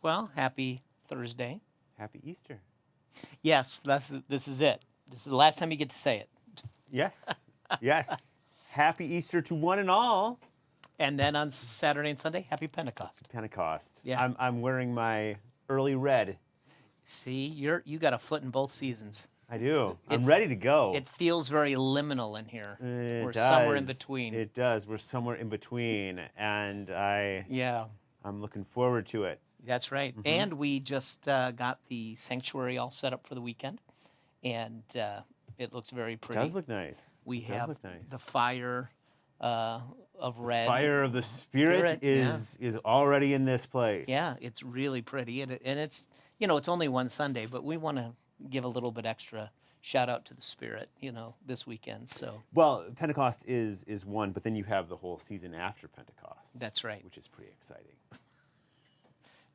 Well, happy Thursday. Happy Easter. Yes, this is it. This is the last time you get to say it. Yes. Yes. Happy Easter to one and all. And then on Saturday and Sunday, happy Pentecost. Pentecost. Yeah. I'm wearing my early red. See, you got a foot in both seasons. I do. I'm ready to go. It feels very liminal in here. It We're does. somewhere in between. It does. We're somewhere in between, and Yeah, I'm looking forward to it. that's right. And we just got the sanctuary all set up for the weekend, and it looks very It pretty. does look nice. We It does have look nice. the fire of red. Fire of the Spirit is already in this place. Yeah, it's really pretty, and it's it's only one Sunday, but we want to give a little bit extra shout out to the Spirit, this weekend. So Well, Pentecost is one, but then you have the whole season after Pentecost. that's right. Which is pretty exciting.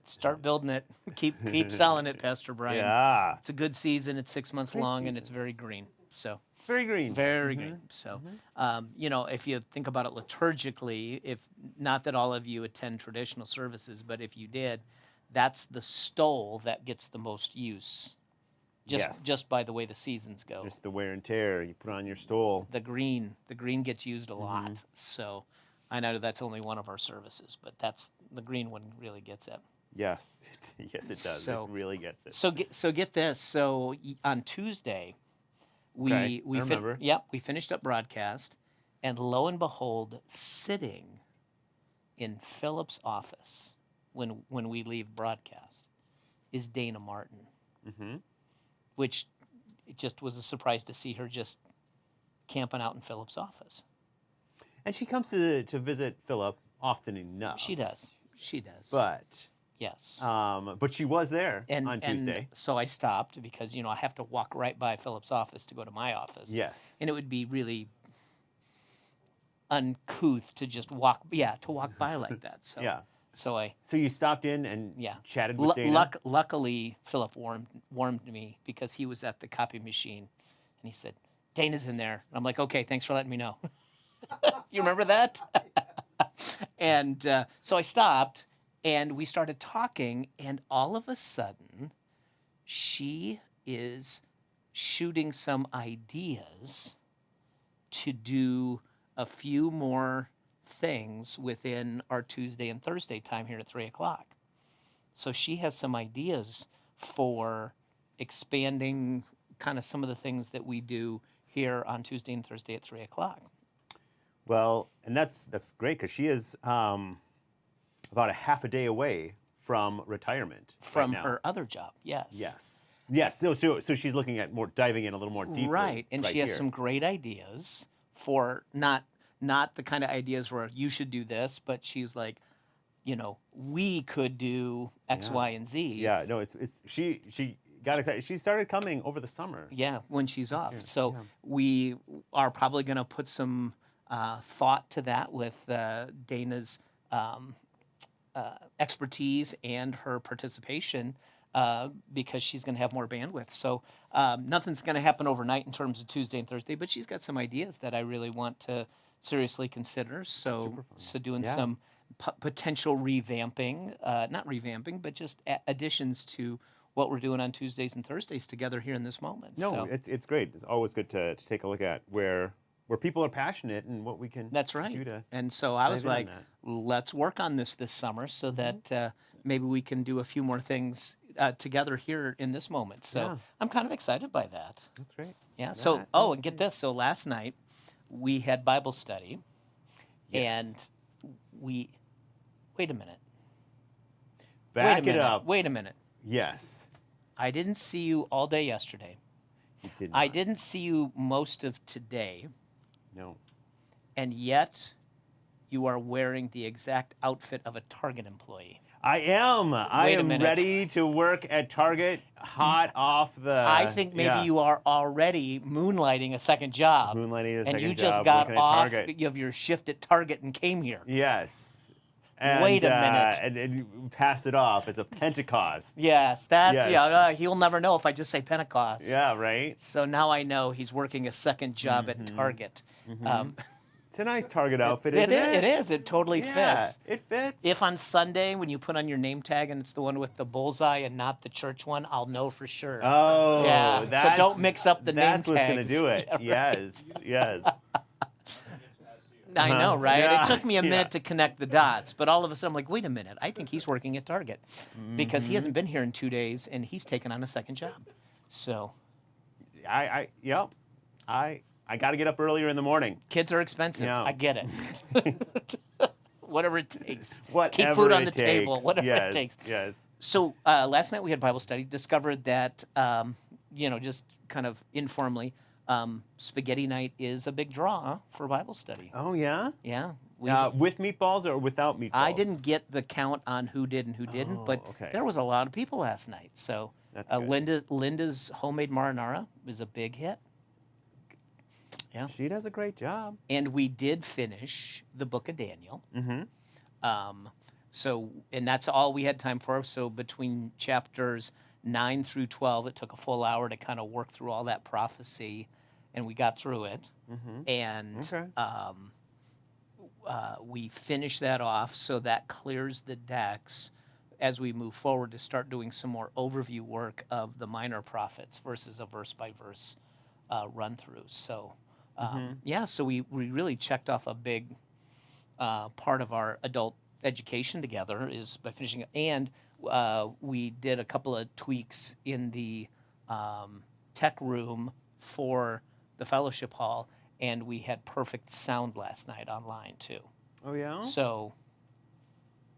Start building it. Keep selling it, Pastor Brian. Yeah. It's a good season. It's 6 months great long, and season. it's very green. So It's very green. very green. So if you think about it liturgically, if not that all of you attend traditional services, but if you did, that's the stole that gets the most use. Yes. Just by the way the seasons go. Just the wear and tear. You put on your stole. The green gets used a lot. So I know that's only one of our services, but the green one really gets it. Yes. Yes, it does. So- It really gets it. So get this. So on Tuesday, Okay, I remember. we finished up broadcast, and lo and behold, sitting in Philip's office when we leave broadcast is Dana Martin, which it just was a surprise to see her just camping out in Philip's office. And she comes to visit Philip often enough. She does. But Yes. but she was there on Tuesday. And so I stopped because, I have to walk right by Philip's office to go to my office. Yes. And it would be really uncouth to just walk by like that. So Yeah. So I So you stopped in and yeah. chatted with Dana? Luckily, Philip warned me because he was at the copy machine, and he said, "Dana's in there." I'm like, "Okay, thanks for letting me know." You remember that? And so I stopped, and we started talking, and all of a sudden, she is shooting some ideas to do a few more things within our Tuesday and Thursday time here at 3:00. So she has some ideas for expanding kind of some of the things that we do here on Tuesday and Thursday at 3:00. Well, and that's great because she is about a half a day away from retirement From right now. her other job, yes. Yes. So she's looking at diving in a little more deeply. Right, and she has here. some great ideas for not the kind of ideas where you should do this, but she's like, we could do X, Y, and Z. Yeah. No. It's she got excited. She started coming over the summer. Yeah, when she's off. year, So yeah. we are probably going to put some thought to that with Dana's expertise and her participation because she's going to have more bandwidth. So nothing's going to happen overnight in terms of Tuesday and Thursday, but she's got some ideas that I really want to seriously consider. So, Super fun. so doing Yeah. some potential revamping, not revamping, but just additions to what we're doing on Tuesdays and Thursdays together here in this moment. No, So, it's great. It's always good to take a look at where people are passionate and what we can that's right. do to. And so I was dive in on like, that. let's work on this summer so that maybe we can do a few more things together here in this moment. So Yeah. I'm kind of excited by that. That's great. Yeah. So, and get this. So last night we had Bible study, Yes. and wait a minute. Back wait a it minute. up. Wait a minute. Yes. I didn't see you all day yesterday. You did. I not. didn't see you most of today, No. and yet you are wearing the exact outfit of a Target employee. I am. I Wait a am minute. ready to work at Target, hot off the. I think maybe you are already moonlighting a second job. Moonlighting a and second you just job, got working at off Target. of your shift at Target and came here. Yes. And, Wait a minute. And you pass it off as a Pentecost. Yes, that's Yes. he'll never know if I just say Pentecost. Yeah. Right. So now I know he's working a second job at Target. It's a nice Target outfit, isn't It it? is. It totally Yeah, fits. it fits. If on Sunday when you put on your name tag and it's the one with the bullseye and not the church one, I'll know for sure. Oh, Yeah, so that's, don't mix up the name That's what's going to tags. do it. Yeah, right. Yes, yes. I know, right? Yeah, It took me a yeah. minute to connect the dots, but all of a sudden I'm like, wait a minute, I think he's working at Target because he hasn't been here in 2 days and he's taken on a second job. So Yep. I got to get up earlier in the morning. kids are expensive. Yeah. I get it. Whatever it takes. Whatever Keep food on it the table. takes. Whatever Yes, it takes. Yes. So last night we had Bible study. Discovered that just kind of informally, spaghetti night is a big draw for Bible study. Oh yeah. Yeah, With meatballs or without meatballs? I didn't get the count on who did and who didn't, but okay. there was a lot of people last night. So That's good. Linda's homemade marinara was a big hit. Yeah, She does a great job. and we did finish the book of Daniel. Mm-hmm. And that's all we had time for. So between chapters 9 through 12, it took a full hour to kind of work through all that prophecy, and we got through it. And Okay. we finished that off, so that clears the decks as we move forward to start doing some more overview work of the minor prophets versus a verse-by-verse run-through. So, so we really checked off a big part of our adult education together is by finishing it. And we did a couple of tweaks in the tech room for the fellowship hall, and we had perfect sound last night online too. Oh yeah. So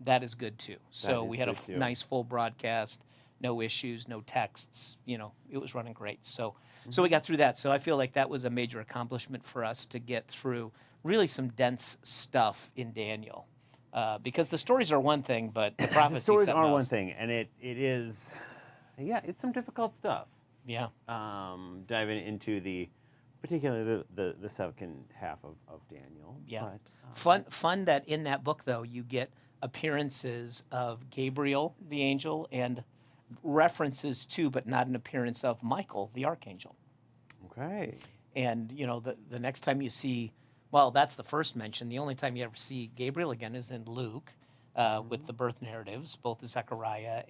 that is good too. So is we had a good, too. nice full broadcast, no issues, no texts. It was running great. So we got through that. So I feel like that was a major accomplishment for us to get through really some dense stuff in Daniel. Because the stories are one thing, but the prophecy The stories something are one else. thing, and it is, it's some difficult stuff. Yeah. Diving into particularly the second half of Daniel. Yeah. But, Fun that in that book, though, you get appearances of Gabriel, the angel, and references to, but not an appearance of Michael, the archangel. okay. And, the next time you see, well, that's the first mention. The only time you ever see Gabriel again is in Luke with the birth narratives, both Zechariah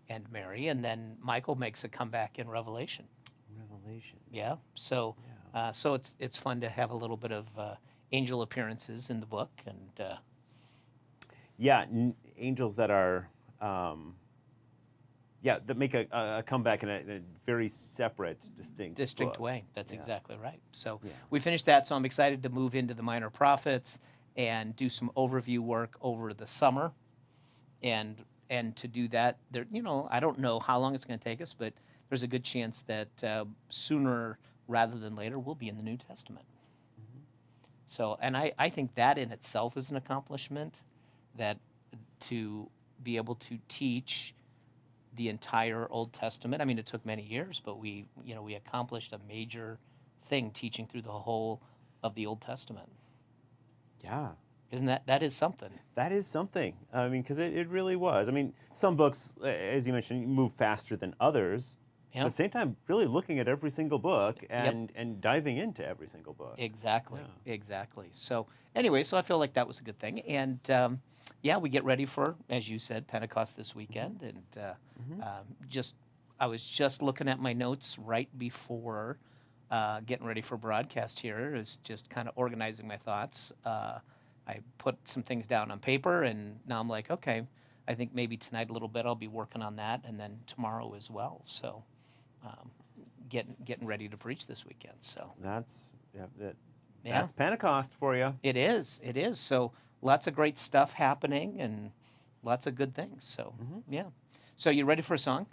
and Mary. And then Michael makes a comeback in Revelation. Revelation. Yeah. So it's fun to have a little bit of angel appearances in the book. And Angels that are, that make a comeback in a very separate, distinct book. way. That's exactly right. So Yeah. we finished that. So I'm excited to move into the minor prophets and do some overview work over the summer. And to do that, I don't know how long it's going to take us, but there's a good chance that sooner rather than later we'll be in the New Testament. So, and I think that in itself is an accomplishment, that to be able to teach the entire Old Testament. I mean, it took many years, but we accomplished a major thing teaching through the whole of the Old Testament. Yeah. Isn't that is something? That is something. I mean, because it really was. I mean, some books, as you mentioned, move faster than others. Yeah. But at the same time, really looking at every single book and diving into every single book. Exactly. So anyway, so I feel like that was a good thing. And we get ready for, as you said, Pentecost this weekend. And I was just looking at my notes right before getting ready for broadcast here, is just kind of organizing my thoughts. I put some things down on paper, and now I'm like, okay, I think maybe tonight a little bit I'll be working on that, and then tomorrow as well. So getting ready to preach this weekend. So That's Pentecost for you. it is. So lots of great stuff happening and lots of good things. So So you ready for a song?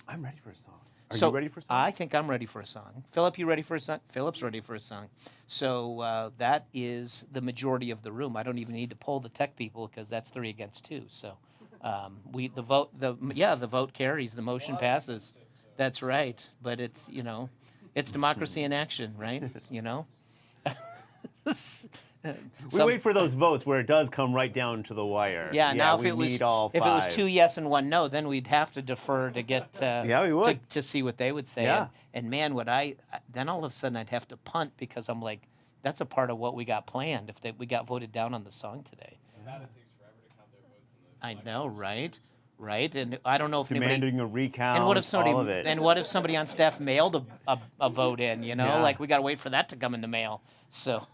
I'm ready for a song. Are So you ready for a song? I think I'm ready for a song. Philip, you ready for a song? Philip's ready for a song. So that is the majority of the room. I don't even need to poll the tech people because that's 3 against 2. So the vote carries, the motion passes. That's right. But it's it's democracy in action, right? We wait for those votes where it does come right down to the wire. Now we if it was need all if it was 5. 2 yes and 1 no, then we'd have to defer to get we would. to see what they would say. Yeah. And man, then all of a sudden I'd have to punt because I'm like that's a part of what we got planned if we got voted down on the song today. And that it takes forever to count their votes in the I know, elections, right? too, so. Right? And I don't know if anybody. Demanding a recount. And what if somebody? all of it. And what if somebody on staff mailed a vote in? You know, Yeah. like we got to wait for that to come in the mail. So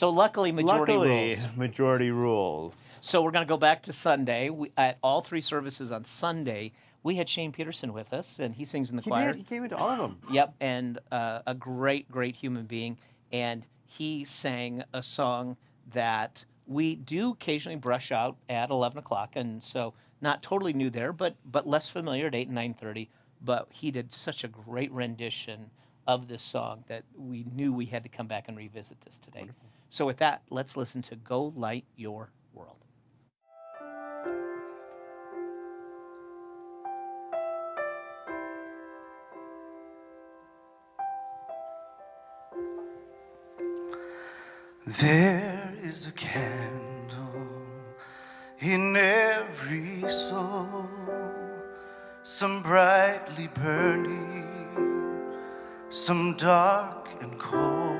luckily, majority rules. Majority rules. So we're going to go back to Sunday. At all 3 services on Sunday, we had Shane Peterson with us, and he sings in the choir. He came into all of them. Yep, and a great, great human being. And he sang a song that we do occasionally brush out at 11 o'clock, and so not totally new there, but less familiar at 8 and 9:30. But he did such a great rendition of this song that we knew we had to come back and revisit this today. Wonderful. So with that, let's listen to Go Light Your World. There is a candle in every soul, some brightly burning, some dark and cold.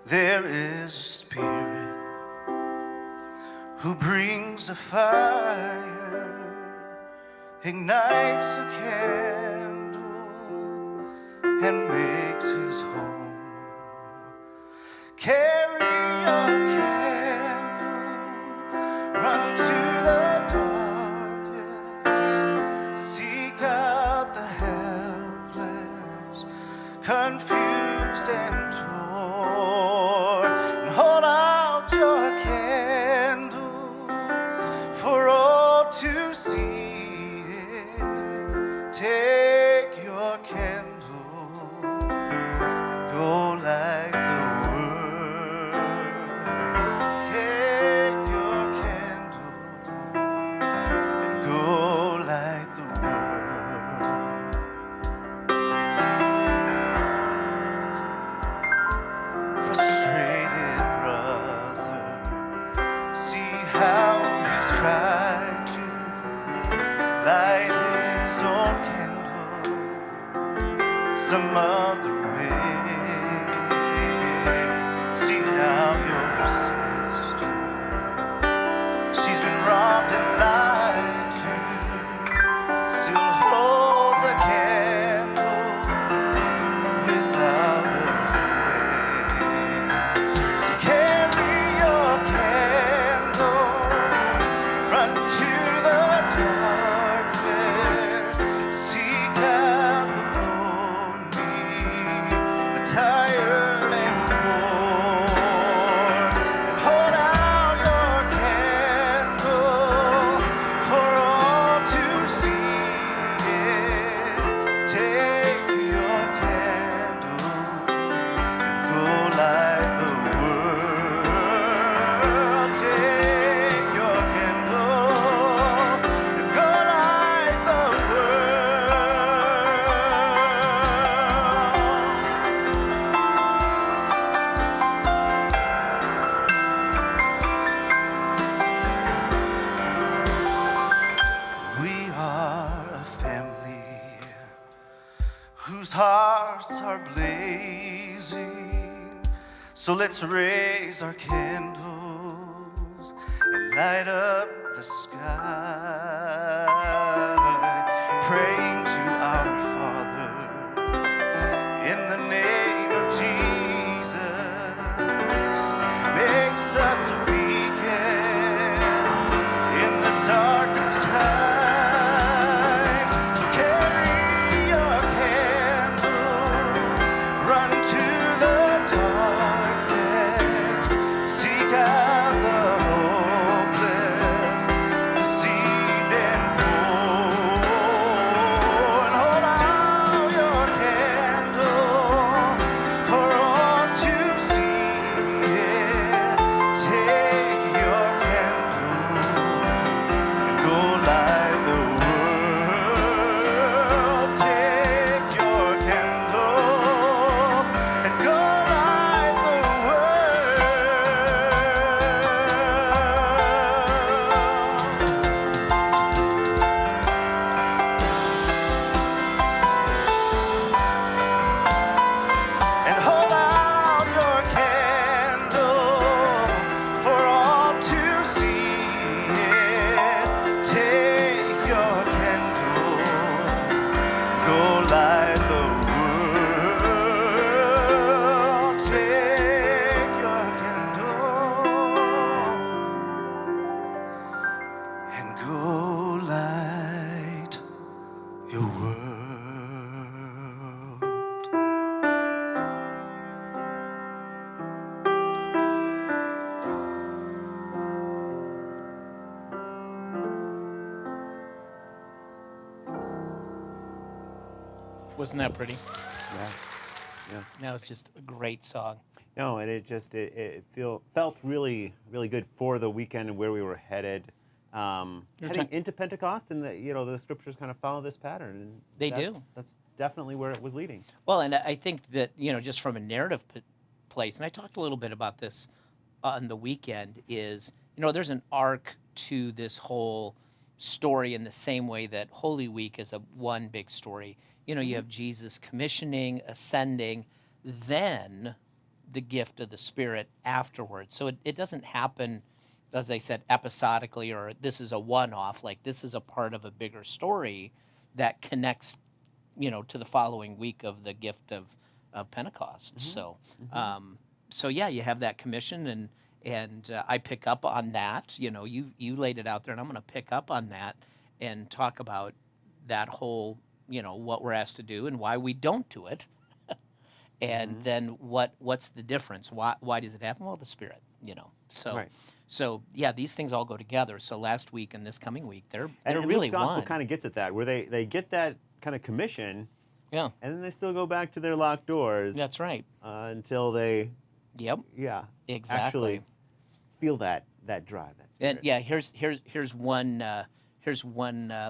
There is a spirit who brings a fire, ignites a candle, and makes his home. Carry your candle, run to the darkness, seek out the helpless, confused and torn, and hold out your candle for all to see. Take your candle and go like the Take your candle and go light the world. Frustrated brother, see how he's tried to light his own candle some other way. See now your sister, she's been robbed and lied to, still holds a candle without a flame. So carry your candle, run to the darkness, seek out the lonely, the tired and worn, and hold out your candle for all to see. Take your candle and go light the world. Take your candle and go light the world. We are a family whose hearts are blazing. So let's raise our candles and light up the sky, praying to our Father in the name of Jesus. Makes us a beacon in the darkest times. So carry your candle, run to the darkness, seek out the hopeless, and go light your world. Wasn't that pretty? Yeah. Yeah. That was just a great song. No, and it felt really good for the weekend and where we were headed. Heading into Pentecost, and the scriptures kind of follow this pattern. And They do. That's definitely where it was leading. Well, and I think that, just from a narrative place, and I talked a little bit about this on the weekend, is, there's an arc to this whole story in the same way that Holy Week is one big story. You have Jesus commissioning, ascending, then the gift of the Spirit afterwards. So it doesn't happen, as I said, episodically, or this is a one-off. Like, this is a part of a bigger story that connects, to the following week of the gift of Pentecost. So yeah, you have that commission, and I pick up on that. You laid it out there, and I'm going to pick up on that and talk about that whole, what we're asked to do and why we don't do it. And then what's the difference? Why does it happen? Well, the Spirit, So, Right. so yeah, these things all go together. So last week and this coming week, they're And really Luke's gospel one. kind of gets at that, where they get that kind of commission, Yeah, and then they still go back to their locked doors. that's right. Until they, Yep, exactly. actually feel that drive. That spirit. And yeah, here's one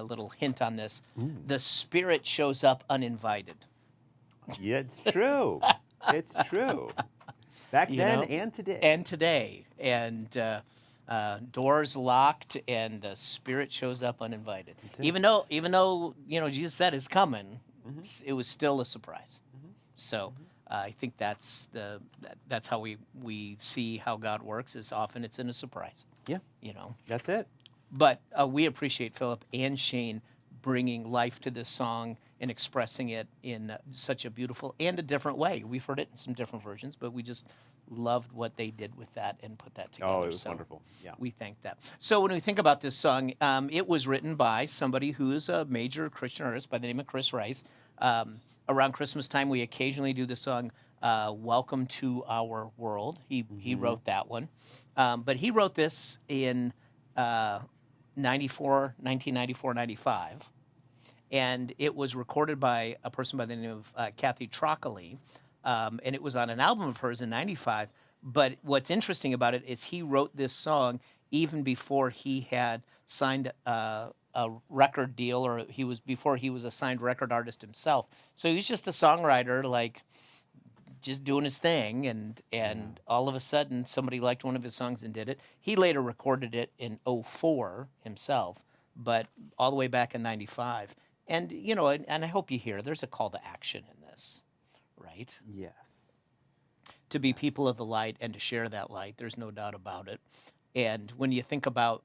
little hint on this. The Spirit shows up uninvited. Yeah, it's true. It's true. Back then and today. And today, and doors locked, and the Spirit shows up uninvited. That's it. Even though Jesus said it's coming, it was still a surprise. So I think that's how we see how God works. Is often it's in a surprise. Yeah. That's it. But we appreciate Philip and Shane bringing life to this song and expressing it in such a beautiful and a different way. We've heard it in some different versions, but we just loved what they did with that and put that together. Oh, it was So wonderful. Yeah. we thank that. So when we think about this song, it was written by somebody who is a major Christian artist by the name of Chris Rice. Around Christmas time, we occasionally do the song "Welcome to Our World." He wrote that one, but he wrote this in 1994, 95. And it was recorded by a person by the name of Kathy Trockley, and it was on an album of hers in 95. But what's interesting about it is he wrote this song even before he had signed a record deal, or before he was a signed record artist himself. So he was just a songwriter, like just doing his thing, and all of a sudden somebody liked one of his songs and did it. He later recorded it in 04 himself, but all the way back in 95. And, and I hope you hear, there's a call to action in this, right? Yes. To be people of the light and to share that light. There's no doubt about it. And when you think about,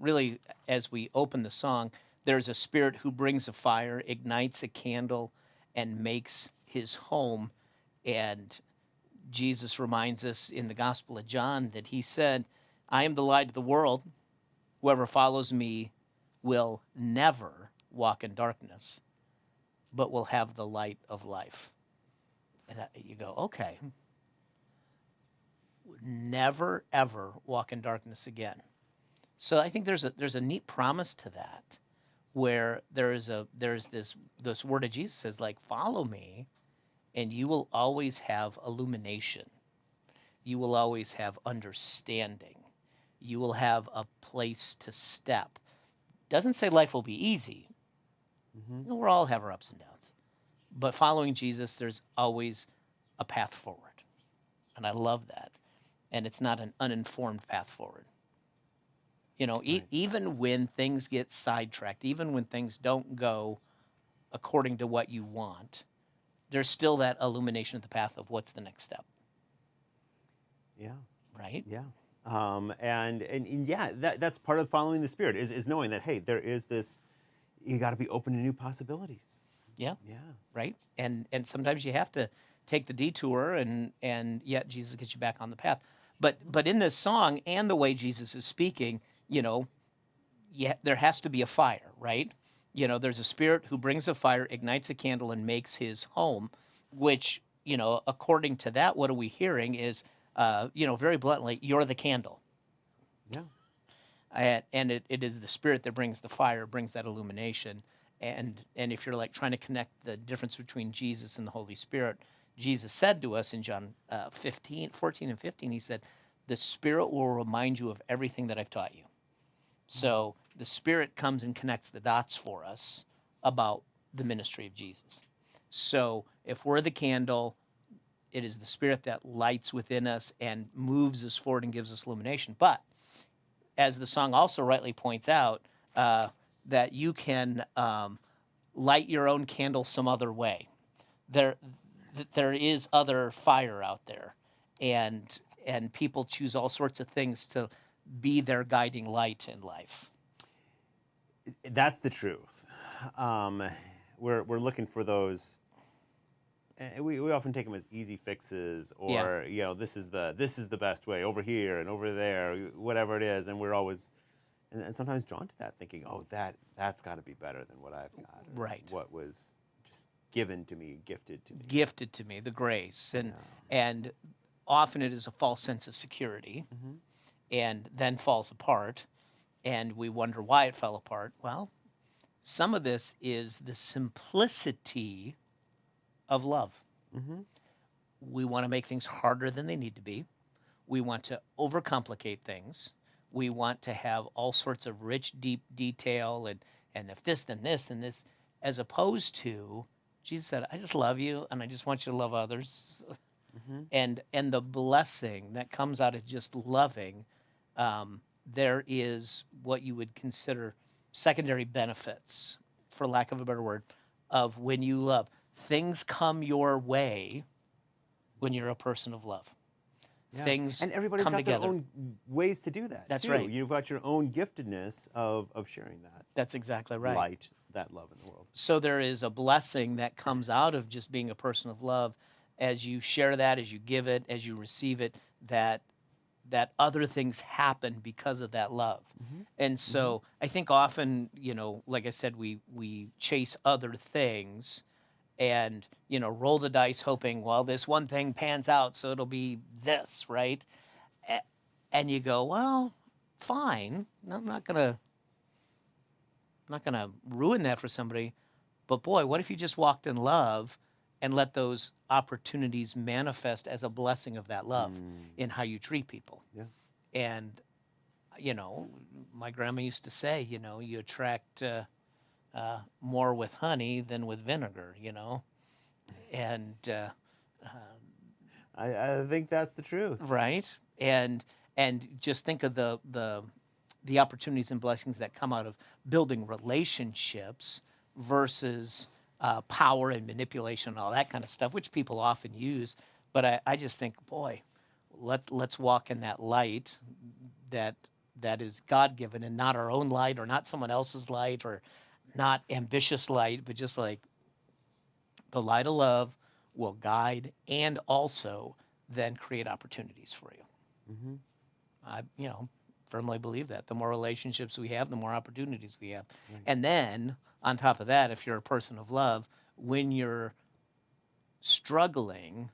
really, as we open the song, there's a Spirit who brings a fire, ignites a candle, and makes his home. And Jesus reminds us in the Gospel of John that he said, I am the light of the world. Whoever follows me will never walk in darkness, but will have the light of life. And you go, okay. Never, ever walk in darkness again. So I think there's a neat promise to that, where there's this word of Jesus says, like, follow me, and you will always have illumination. You will always have understanding. You will have a place to step. Doesn't say life will be easy. We'll all have our ups and downs. But following Jesus, there's always a path forward. And I love that. And it's not an uninformed path forward. Even when things get sidetracked, even when things don't go according to what you want, there's still that illumination of the path of what's the next step. Yeah. Right? Yeah. And yeah, that's part of following the Spirit is knowing that, hey, there is this, you got to be open to new possibilities. Yeah. Yeah. Right? And sometimes you have to take the detour, and yet Jesus gets you back on the path. But in this song and the way Jesus is speaking, yeah, there has to be a fire, right? You know, there's a spirit who brings a fire, ignites a candle, and makes his home, which, you know, according to that, what are we hearing is, you know, very bluntly, you're the candle. Yeah. And it is the spirit that brings the fire, brings that illumination. And if you're like trying to connect the difference between Jesus and the Holy Spirit, Jesus said to us in John 14 and 15, he said, the Spirit will remind you of everything that I've taught you. So the Spirit comes and connects the dots for us about the ministry of Jesus. So if we're the candle, it is the Spirit that lights within us and moves us forward and gives us illumination. But as the song also rightly points out, that you can light your own candle some other way. There is other fire out there, and people choose all sorts of things to be their guiding light in life. That's the truth. We're looking for those. We often take them as easy fixes, or you know, this is the best way over here and over there, whatever it is, and we're always and sometimes drawn to that, thinking, oh, that's got to be better than what I've got, or Right. what was just given to me, gifted to me. Gifted to me, the grace, and often it is a false sense of security, and then falls apart, and we wonder why it fell apart. Well, some of this is the simplicity of love. We want to make things harder than they need to be. We want to overcomplicate things. We want to have all sorts of rich, deep detail, and if this, then this, and this, as opposed to, Jesus said, I just love you, and I just want you to love others. And the blessing that comes out of just loving, there is what you would consider secondary benefits, for lack of a better word, of when you love. Things come your way when you're a person of love. Yeah. Things and everybody's come got together. their own ways to do that. That's too. right. You've got your own giftedness of sharing that That's exactly right. light, that love in the world. So there is a blessing that comes out of just being a person of love as you share that, as you give it, as you receive it, that other things happen because of that love. And so I think often, you know, like I said, we chase other things and, you know, roll the dice hoping, well, this one thing pans out, so it'll be this, right? And you go, well, fine. I'm not gonna ruin that for somebody. But boy, what if you just walked in love and let those opportunities manifest as a blessing of that love in how you treat people? Yeah. And, you know, my grandma used to say, you know, you attract more with honey than with vinegar, you know? And, I think that's the truth. right? And just think of the opportunities and blessings that come out of building relationships versus power and manipulation and all that kind of stuff, which people often use. But I just think, boy, let's walk in that light that is God-given and not our own light or not someone else's light or not ambitious light, but just like the light of love will guide and also then create opportunities for you. I, you know, firmly believe that. The more relationships we have, the more opportunities we have. And then, on top of that, if you're a person of love, when you're struggling,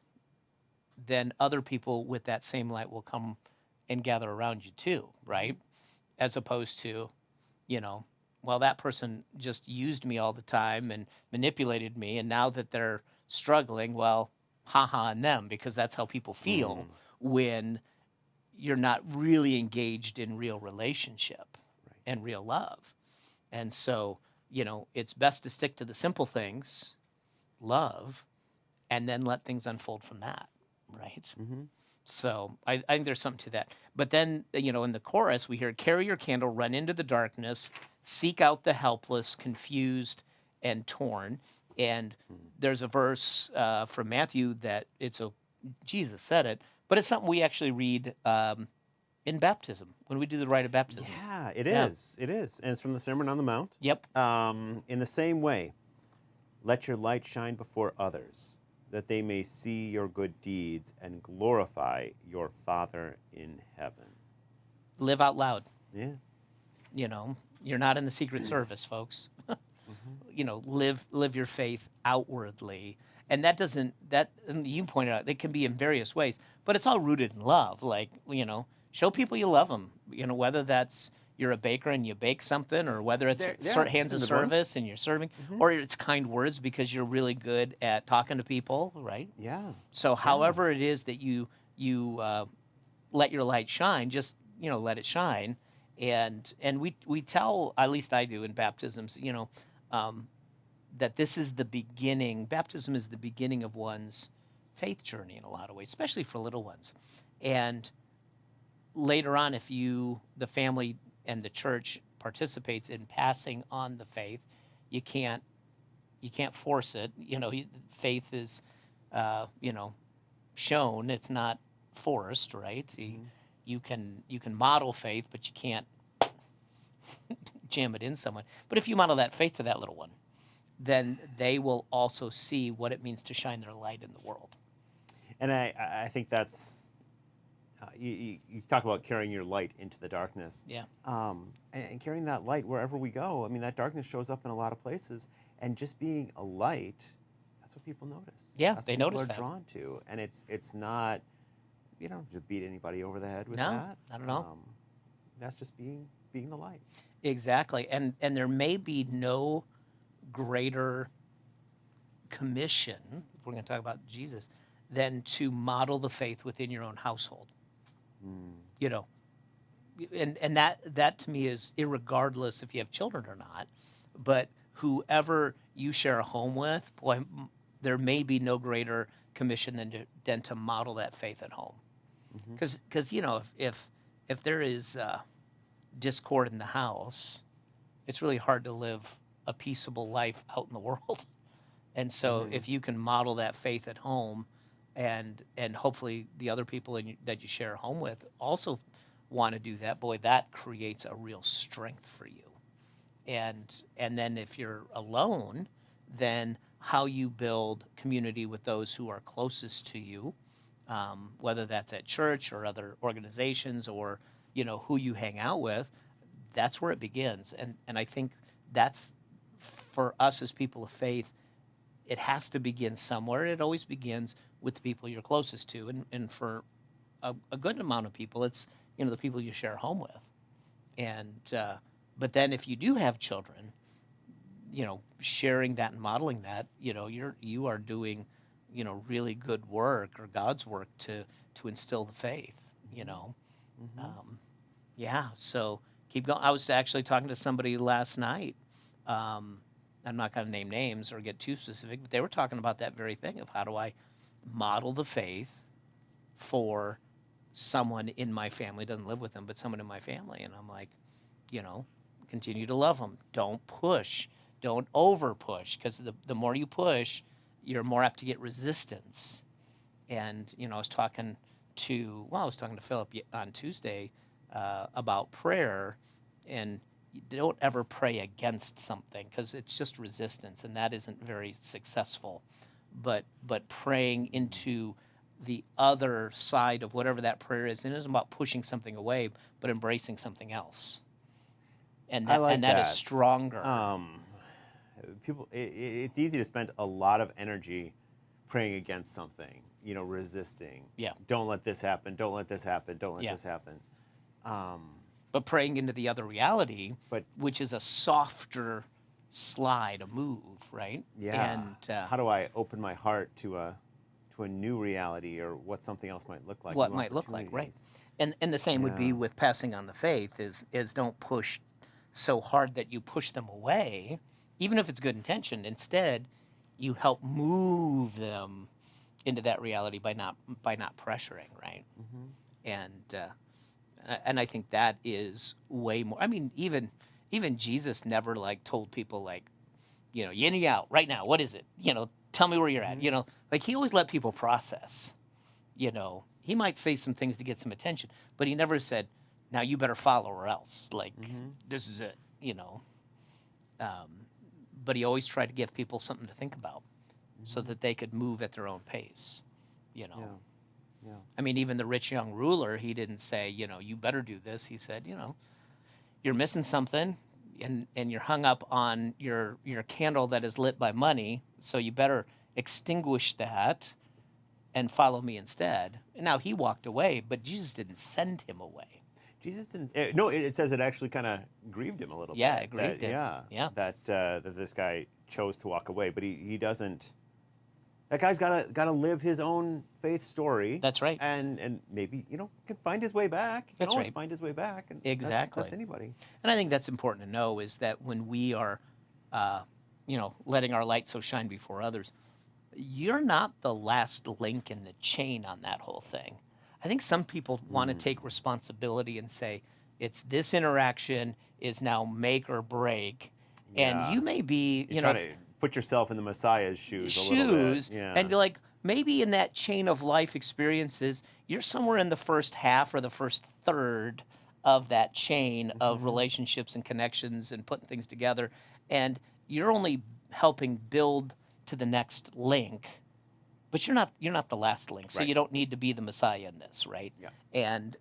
then other people with that same light will come and gather around you too, right? As opposed to, you know, well, that person just used me all the time and manipulated me, and now that they're struggling, well, haha on them, because that's how people feel when you're not really engaged in real relationship and real love. And so, you know, it's best to stick to the simple things, love, and then let things unfold from that, right? So I think there's something to that. But then, you know, in the chorus, we hear, carry your candle, run into the darkness, seek out the helpless, confused, and torn. And there's a verse from Matthew that Jesus said it, but it's something we actually read in baptism, when we do the rite of baptism. Yeah, it is. It is. And it's from the Sermon on the Mount. Yep. In the same way, let your light shine before others, that they may see your good deeds and glorify your Father in heaven. Live out loud. Yeah. You know, you're not in the Secret Service, folks. You know, live your faith outwardly, and that doesn't that and you pointed out it can be in various ways, but it's all rooted in love. Like, you know, show people you love them. You know, whether that's you're a baker and you bake something, or whether it's hands of it's in the book. service and you're serving, or it's kind words because you're really good at talking to people, right? Yeah. So, however it is that you let your light shine, just, you know, let it shine, and we tell, at least I do in baptisms, you know, that this is the beginning. Baptism is the beginning of one's faith journey in a lot of ways, especially for little ones, and later on, if the family and the church participates in passing on the faith, you can't force it. You know, faith is, you know, shown. It's not forced, right? You can model faith, but you can't jam it in someone. But if you model that faith to that little one, then they will also see what it means to shine their light in the world. And I think that's you talk about carrying your light into the darkness. Yeah. And carrying that light wherever we go. I mean, that darkness shows up in a lot of places, and just being a light, that's what people notice. Yeah, That's they what notice people are that. drawn to, and it's not, you don't have to beat anybody over the head with No, that. not at all. That's just being the light. Exactly. And there may be no greater commission, if we're going to talk about Jesus, than to model the faith within your own household. You know, and that to me is irregardless if you have children or not, but whoever you share a home with, boy, there may be no greater commission than to model that faith at home. Because you know, if there is discord in the house, it's really hard to live a peaceable life out in the world. And so if you can model that faith at home, and hopefully the other people that you share a home with also want to do that, boy, that creates a real strength for you. And then if you're alone, then how you build community with those who are closest to you, whether that's at church or other organizations, or, you know, who you hang out with, that's where it begins. And I think that's, for us as people of faith, it has to begin somewhere. It always begins with the people you're closest to. And for a good amount of people, it's, you know, the people you share a home with. And but then if you do have children, you know, sharing that and modeling that, you know, you are doing, you know, really good work, or God's work to instill the faith, you know. Yeah, so keep going. I was actually talking to somebody last night. I'm not going to name names or get too specific, but they were talking about that very thing of how do I model the faith for someone in my family, doesn't live with them, but someone in my family. And I'm like, you know, continue to love them. Don't push. Don't over push, because the more you push, you're more apt to get resistance. And, you know, I was talking to Philip on Tuesday about prayer, and you don't ever pray against something, because it's just resistance, and that isn't very successful. But praying into the other side of whatever that prayer is, and it isn't about pushing something away, but embracing something else. And that, I like that is that. stronger. It's easy to spend a lot of energy praying against something, you know, resisting. Yeah. Don't let this happen. Don't let this happen. Don't let Yeah. this happen. But praying into the other reality, But- which is a softer slide, a move, right? Yeah. And how do I open my heart to a new reality, or what something else might look like? what new might look like, right? opportunities? And the same would be Yeah. with passing on the faith, is don't push so hard that you push them away, even if it's good intention. Instead, you help move them into that reality by not pressuring, right? And I think that is way more. I mean, even Jesus never like told people, like, you know, yin and out right now. What is it? You know, tell me where you're at. You know, like, he always let people process. You know, he might say some things to get some attention, but he never said, now you better follow or else. Like, this is it, you know. But he always tried to give people something to think about, so that they could move at their own pace, you know. Yeah. I mean, even the rich young ruler, he didn't say, you know, you better do this. He said, you know, you're missing something, and you're hung up on your candle that is lit by money, so you better extinguish that and follow me instead. And now he walked away, but Jesus didn't send him away. Jesus didn't. No, it says it actually kind of grieved him a little Yeah, bit. it grieved him. Yeah. That this guy chose to walk away, but he doesn't. That guy's gotta live his own faith story. That's right. And maybe can find his way back. He can That's always right. find his way back. And Exactly. That's anybody. And I think that's important to know is that when we are, letting our light so shine before others, you're not the last link in the chain on that whole thing. I think some people want to take responsibility and say, it's this interaction is now make or break. Yeah. And you may be, You're trying to put yourself in the Messiah's shoes a little bit. Yeah. and you're like, maybe in that chain of life experiences, you're somewhere in the first half or the first third of that chain of relationships and connections and putting things together. And you're only helping build to the next link, but you're not the last link. So Right. you don't need to be the Messiah in this, right? Yeah. And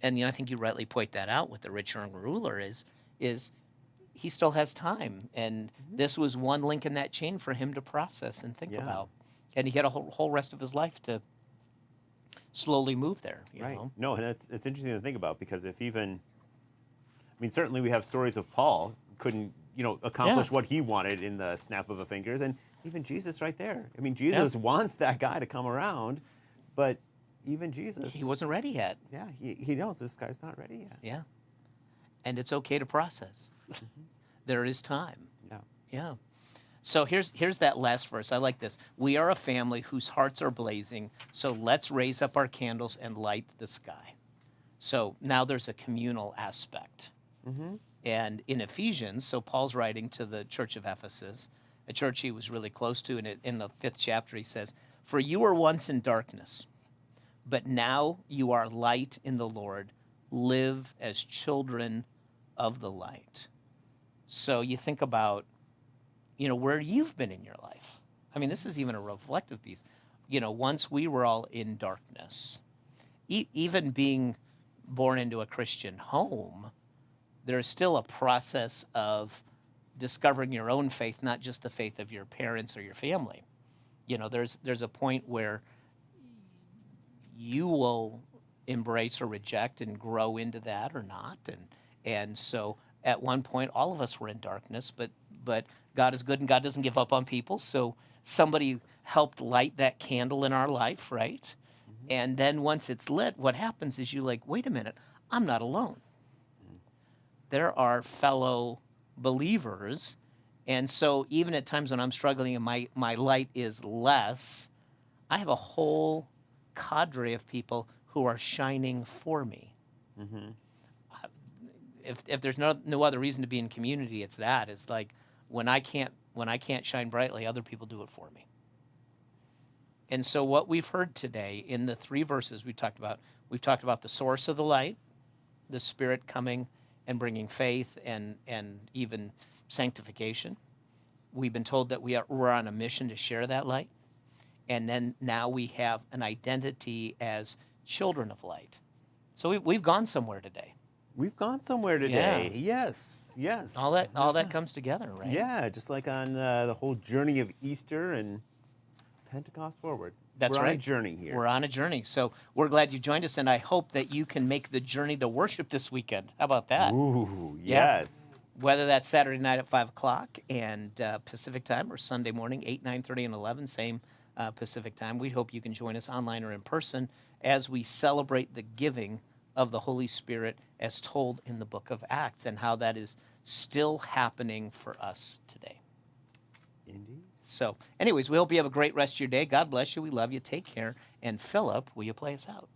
I think you rightly point that out with the rich young ruler is he still has time, and this was one link in that chain for him to process and think Yeah. about, and he had a whole rest of his life to slowly move there. You Right. know? No, and it's interesting to think about because certainly we have stories of Paul couldn't, accomplish what he wanted in the snap of a fingers, and even Jesus right there. I mean, Jesus wants that guy to come around, but even Jesus, He wasn't ready yet. Yeah, he knows this guy's not ready yet. Yeah, and it's okay to process. There is time. Yeah. Yeah. So here's that last verse. I like this. We are a family whose hearts are blazing, so let's raise up our candles and light the sky. So now there's a communal aspect. And in Ephesians, so Paul's writing to the church of Ephesus, a church he was really close to, and in the 5th chapter he says, "For you were once in darkness, but now you are light in the Lord. Live as children of the light." So you think about, where you've been in your life. I mean, this is even a reflective piece. Once we were all in darkness, even being born into a Christian home, there's still a process of discovering your own faith, not just the faith of your parents or your family. There's a point where you will embrace or reject and grow into that or not. And so at one point, all of us were in darkness, but God is good and God doesn't give up on people. So somebody helped light that candle in our life, right? And then once it's lit, what happens is you're like, wait a minute, I'm not alone. There are fellow believers. And so even at times when I'm struggling and my light is less, I have a whole cadre of people who are shining for me. If there's no other reason to be in community, it's that. It's like when I can't shine brightly, other people do it for me. And so what we've heard today in the 3 verses we've talked about the source of the light, the Spirit coming and bringing faith and even sanctification. We've been told that we're on a mission to share that light. And then now we have an identity as children of light. So we've gone somewhere today. We've gone somewhere today. Yes. All that comes together, right? Yeah, just like on the whole journey of Easter and Pentecost forward. That's We're right. on a journey here. We're on a journey. So we're glad you joined us, and I hope that you can make the journey to worship this weekend. How about that? Ooh, Yeah. yes. Whether that's Saturday night at 5 o'clock and Pacific time, or Sunday morning, 8, 9:30, and 11, same Pacific time. We hope you can join us online or in person as we celebrate the giving of the Holy Spirit as told in the book of Acts, and how that is still happening for us today. Indeed. So anyways, we hope you have a great rest of your day. God bless you. We love you. Take care. And Philip, will you play us out?